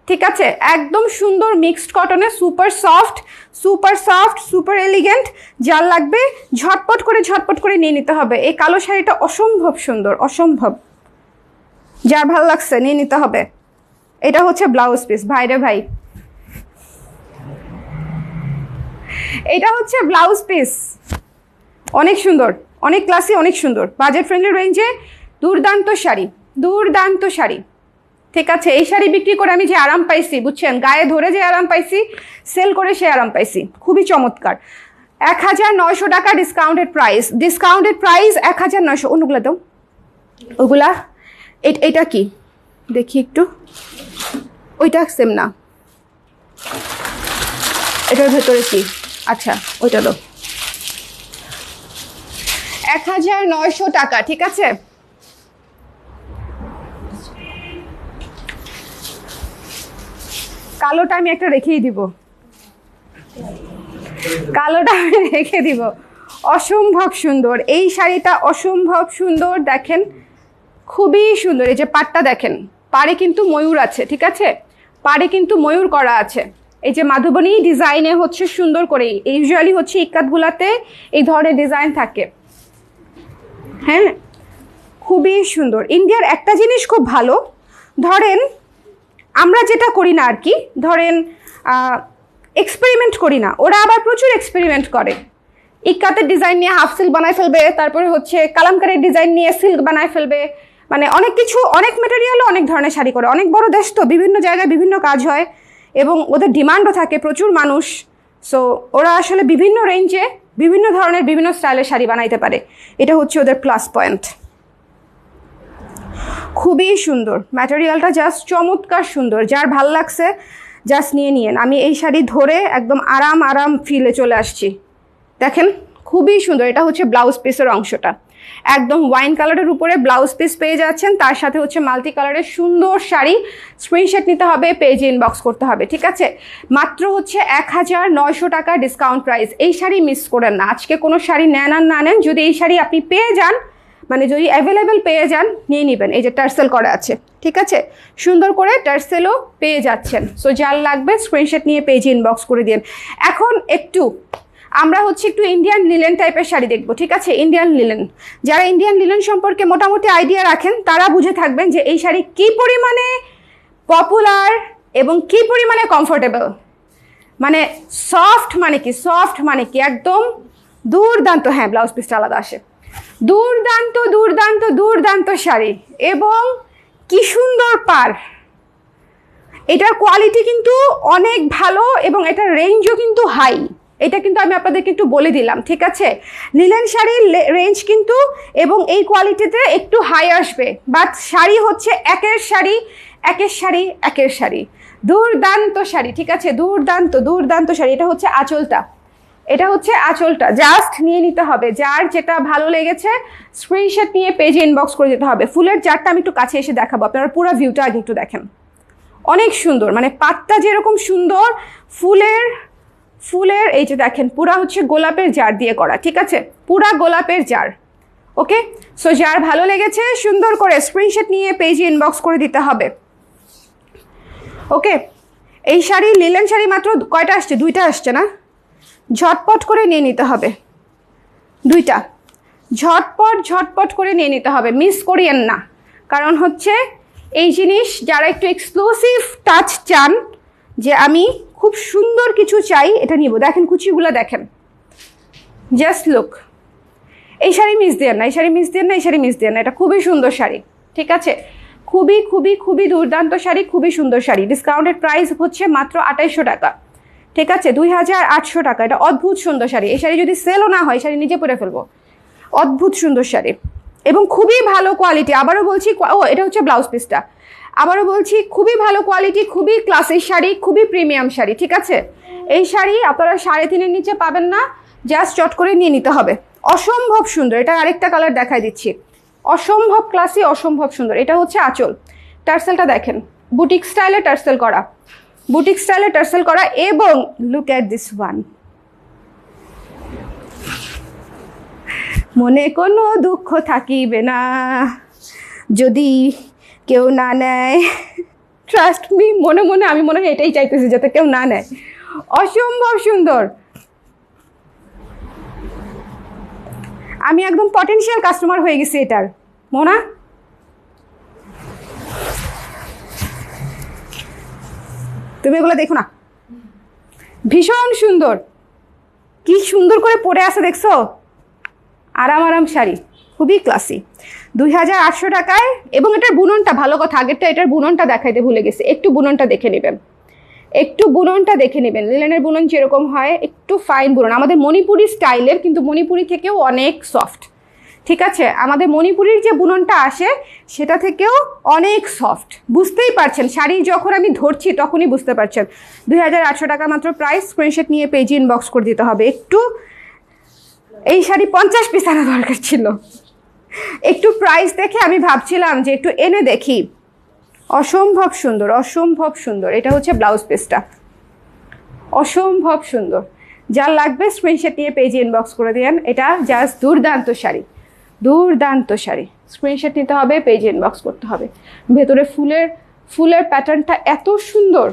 ঠিক আছে। একদম সুন্দর মিক্সড কটনে, super soft, super soft, super elegant. যার লাগবে ঝটপট করে নিয়ে নিতে হবে। এই কালো শাড়িটা অসম্ভব সুন্দর, অসম্ভব। যার ভালো লাগছে নিয়ে নিতে হবে। এটা হচ্ছে ব্লাউজ পিস, ভাইরে ভাই, এটা হচ্ছে ব্লাউজ পিস। অনেক সুন্দর, অনেক ক্লাসি, অনেক সুন্দর, বাজেট ফ্রেন্ডলি রেঞ্জে দুর্দান্ত শাড়ি, দুর্দান্ত শাড়ি, ঠিক আছে। এই শাড়ি বিক্রি করে আমি যে আরাম পাইছি, বুঝছেন, গায়ে ধরে যে আরাম পাইছি, সেল করে সে আরাম পাইছি, খুবই চমৎকার। 1900 টাকা ডিসকাউন্টেড প্রাইস, ডিসকাউন্টেড প্রাইস 1900। অন্যগুলো দাও, ওগুলা এটা কি দেখি একটু, ওইটা সেম না, এটার ভেতরে কি? আচ্ছা ওইটা দাও। 1900 টাকা, ঠিক আছে। কালোটা আমি একটা রেখেই দিব, কালোটা আমি রেখে দিব। অসম্ভব সুন্দর এই শাড়িটা, অসম্ভব সুন্দর। দেখেন খুবই সুন্দর। এই যে পাটটা দেখেন, পাড়ে কিন্তু ময়ূর আছে, ঠিক আছে, পাড়ে কিন্তু ময়ূর করা আছে। এই যে মাধুবনী ডিজাইনে হচ্ছে সুন্দর করে, ইউজুয়ালি হচ্ছে ইক্কাতগুলাতে এই ধরনের ডিজাইন থাকে। হ্যাঁ খুবই সুন্দর। ইন্ডিয়ার একটা জিনিস খুব ভালো, ধরেন আমরা যেটা করি না আর কি, ধরেন এক্সপেরিমেন্ট করি না, ওরা আবার প্রচুর এক্সপেরিমেন্ট করে। ইক্কাতের ডিজাইন নিয়ে হাফ সিল্ক বানায় ফেলবে, তারপরে হচ্ছে কালামকারের ডিজাইন নিয়ে সিল্ক বানায় ফেলবে, মানে অনেক কিছু, অনেক মেটেরিয়ালও অনেক ধরনের শাড়ি করে। অনেক বড় দেশ তো, বিভিন্ন জায়গায় বিভিন্ন কাজ হয় এবং ওদের ডিমান্ডও থাকে, প্রচুর মানুষ। সো ওরা আসলে বিভিন্ন রেঞ্জে বিভিন্ন ধরনের বিভিন্ন স্টাইলের শাড়ি বানাইতে পারে, এটা হচ্ছে ওদের প্লাস পয়েন্ট। খুবই সুন্দর ম্যাটেরিয়ালটা, জাস্ট চমৎকার সুন্দর। যার ভাল লাগছে জাস্ট নিয়ে নিয়েন। আমি এই শাড়ি ধরে একদম আরাম ফিলে চলে আসছি। দেখেন খুবই সুন্দর। এটা হচ্ছে ব্লাউজ পিসের অংশটা, একদম ওয়াইন কালারের উপরে ব্লাউজ পিস পেয়ে যাচ্ছেন, তার সাথে হচ্ছে মাল্টি কালারের সুন্দর শাড়ি। স্ক্রিনশট নিতে হবে, পেজে ইনবক্স করতে হবে, ঠিক আছে। মাত্র হচ্ছে 1900 টাকা ডিসকাউন্ট প্রাইস। এই শাড়ি মিস করেন না। আজকে কোনো শাড়ি নেন আর না নেন, যদি এই শাড়ি আপনি পেয়ে যান, মানে যদি অ্যাভেলেবেল পেয়ে যান, নিয়ে নেবেন। এই যে টার্সেল করা আছে, ঠিক আছে, সুন্দর করে টার্সেলও পেয়ে যাচ্ছেন। সো যার লাগবে স্ক্রিনশট নিয়ে পেজে ইনবক্স করে দিন। এখন আমরা হচ্ছে একটু ইন্ডিয়ান লিলেন টাইপের শাড়ি দেখবো, ঠিক আছে। ইন্ডিয়ান লিলেন, যারা ইন্ডিয়ান লিলেন সম্পর্কে মোটামুটি আইডিয়া রাখেন তারা বুঝে থাকবেন যে এই শাড়ি কী পরিমাণে পপুলার এবং কী পরিমাণে কমফোর্টেবল। মানে সফট মানে কি, সফট মানে কি একদম দুর্দান্ত। হ্যাঁ ব্লাউজ পিসটা আলাদা আসে। দুর্দান্ত দুর্দান্ত দুর্দান্ত শাড়ি এবং কি সুন্দর পার। এটার কোয়ালিটি কিন্তু অনেক ভালো এবং এটার রেঞ্জও কিন্তু হাই। এটা কিন্তু আমি আপনাদেরকে একটু বলে দিলাম, ঠিক আছে। লিলেন শাড়ির রেঞ্জ কিন্তু এবং এই কোয়ালিটিতে একটু হাই আসবে, বাট শাড়ি হচ্ছে একের শাড়ি একের শাড়ি একের শাড়ি, দুর্দান্ত শাড়ি, ঠিক আছে, দুর্দান্ত দুর্দান্ত শাড়ি। এটা হচ্ছে আঁচলটা, এটা হচ্ছে আঁচলটা, জাস্ট নিয়ে নিতে হবে। যার যেটা ভালো লেগেছে স্ক্রিনশট নিয়ে পেজে ইনবক্স করে দিতে হবে। ফুলের জারটা আমি একটু কাছে এসে দেখাবো, আপনারা পুরো ভিউটা আগে একটু দেখেন। অনেক সুন্দর, মানে পাতটা যেরকম সুন্দর, ফুলের এই যে দেখেন পুরা হচ্ছে গোলাপের জার দিয়ে করা, ঠিক আছে, পুরা গোলাপের জার। ওকে, সো যার ভালো লেগেছে সুন্দর করে স্ক্রিনশট নিয়ে পেজে ইনবক্স করে দিতে হবে। ওকে, এই শাড়ি লিলেন শাড়ি মাত্র কয়টা আসছে? 2টা আসছে না? ঝটপট করে নিয়ে নিতে হবে, 2টা ঝটপট করে নিয়ে নিতে হবে, মিস করিয়েন না। কারণ হচ্ছে এই জিনিস যারা একটু এক্সক্লুসিভ টাচ চান, যে আমি খুব সুন্দর কিছু চাই, এটা নিব। দেখেন কুচিগুলো দেখেন, জাস্ট লুক। এই শাড়ি মিস দেন না, এই শাড়ি মিস দেন না, এই শাড়ি মিস দেন না। এটা খুবই সুন্দর শাড়ি, ঠিক আছে, খুবই খুবই খুবই দুর্দান্ত শাড়ি, খুবই সুন্দর শাড়ি। ডিসকাউন্টেড প্রাইস হচ্ছে মাত্র 2800 টাকা, ঠিক আছে, 2800 টাকা। এটা অদ্ভুত সুন্দর শাড়ি। এই শাড়ি যদি সেলও না হয়, শাড়ি নিজে পরে ফেলবো। অদ্ভুত সুন্দর শাড়ি এবং খুবই ভালো কোয়ালিটি। আবারও বলছি, এটা হচ্ছে ব্লাউজ পিসটা। আবারও বলছি, খুবই ভালো কোয়ালিটি, খুবই ক্লাসিক শাড়ি, খুবই প্রিমিয়াম শাড়ি, ঠিক আছে। এই শাড়ি আপনারা 3.5-এর নিচে পাবেন না, জাস্ট চট করে নিয়ে নিতে হবে। অসম্ভব সুন্দর। এটা আরেকটা কালার দেখাই দিচ্ছি, অসম্ভব ক্লাসি, অসম্ভব সুন্দর। এটা হচ্ছে আঁচল, টার্সেলটা দেখেন, বুটিক স্টাইলে টার্সেল করা, বুটিক স্টাইলে টার্সেল করা। এবং লুক অ্যাট দিস ওয়ান, মনে কোনো দুঃখ থাকিবে না যদি কেউ না নেয়। ট্রাস্ট মি, মনে মনে আমি মনে হয় এটাই চাইতেছি, যাতে কেউ না নেয়। অসম্ভব সুন্দর। আমি একদম পটেনশিয়াল কাস্টমার হয়ে গেছি এটার, মোনা। তুমি এগুলো দেখো না, ভীষণ সুন্দর, কি সুন্দর করে পরে আছে দেখছো। আরাম শাড়ি, খুবই ক্লাসি, 2800 টাকায়। এবং এটার বুননটা ভালো কথা, আগেরটা এটার বুননটা দেখাইতে ভুলে গেছি, একটু বুননটা দেখে নেবেন, একটু বুননটা দেখে নেবেন। লিলেনের বুনন যেরকম হয়, একটু ফাইন বুনন, আমাদের মণিপুরি স্টাইলের, কিন্তু মণিপুরি থেকেও অনেক সফট, ঠিক আছে, আমাদের মণিপুরের যে বুননটা আসে সেটা থেকেও অনেক সফট, বুঝতেই পারছেন। শাড়ি যখন আমি ধরছি তখনই বুঝতে পারছেন। 2800 টাকা মাত্র প্রাইস। স্ক্রিনশট নিয়ে পেজে ইনবক্স করে দিতে হবে। একটু এই শাড়ি 50 পিস আনা দরকার ছিল। একটু প্রাইস দেখে আমি ভাবছিলাম যে একটু এনে দেখি। অসম্ভব সুন্দর, অসম্ভব সুন্দর। এটা হচ্ছে ব্লাউজ পিসটা, অসম্ভব সুন্দর। যার লাগবে স্ক্রিনশট নিয়ে পেজে ইনবক্স করে দিন। এটা জাস্ট দুর্দান্ত শাড়ি, দুর্দান্ত শাড়ি। স্ক্রিনশট নিতে হবে, পেজে ইনবক্স করতে হবে। ভেতরে ফুলের প্যাটার্নটা এত সুন্দর,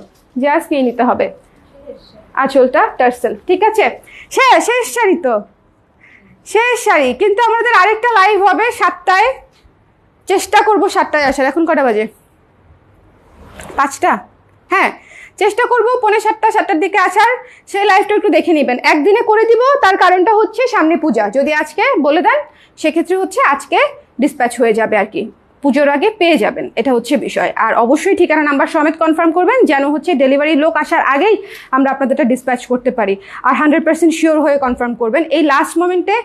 জাস্ট নিয়ে নিতে হবে। আঁচলটা টার্সেল, ঠিক আছে। শেষ শাড়ি তো, শেষ শাড়ি। কিন্তু আমাদের আরেকটা লাইভ হবে 7টায়, চেষ্টা করবো 7টায় আসার। এখন কটা বাজে? 5টা। হ্যাঁ, চেষ্টা করবো 6:45 7টার দিকে আসার। সেই লাইভটা একটু দেখে নেবেন। একদিনে করে দিব, তার কারণটা হচ্ছে সামনে পূজা। যদি আজকে বলে দেন সেক্ষেত্রে হচ্ছে আজকে ডিসপ্যাচ হয়ে যাবে আর কি, পুজোর আগে পেয়ে যাবেন, এটা হচ্ছে বিষয়। আর অবশ্যই ঠিকানা নাম্বার সমেত কনফার্ম করবেন, যেন হচ্ছে ডেলিভারি লোক আসার আগেই আমরা আপনাদেরটা ডিসপ্যাচ করতে পারি। আর 100% শিওর হয়ে কনফার্ম করবেন। এই লাস্ট মোমেন্টে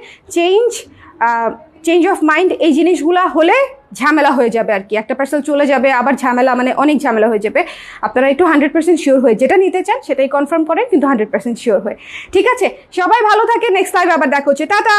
চেঞ্জ অফ মাইন্ড এই জিনিসগুলো হলে ঝামেলা হয়ে যাবে আর কি। একটা পার্সেল চলে যাবে, আবার ঝামেলা, মানে অনেক ঝামেলা হয়ে যাবে। আপনারা একটু 100% শিওর হয়ে যেটা নিতে চান সেটাই কনফার্ম করেন, কিন্তু 100% শিওর হয়ে। ঠিক আছে, সবাই ভালো থাকে। নেক্সট লাইভে আবার দেখা হচ্ছে। টাটা।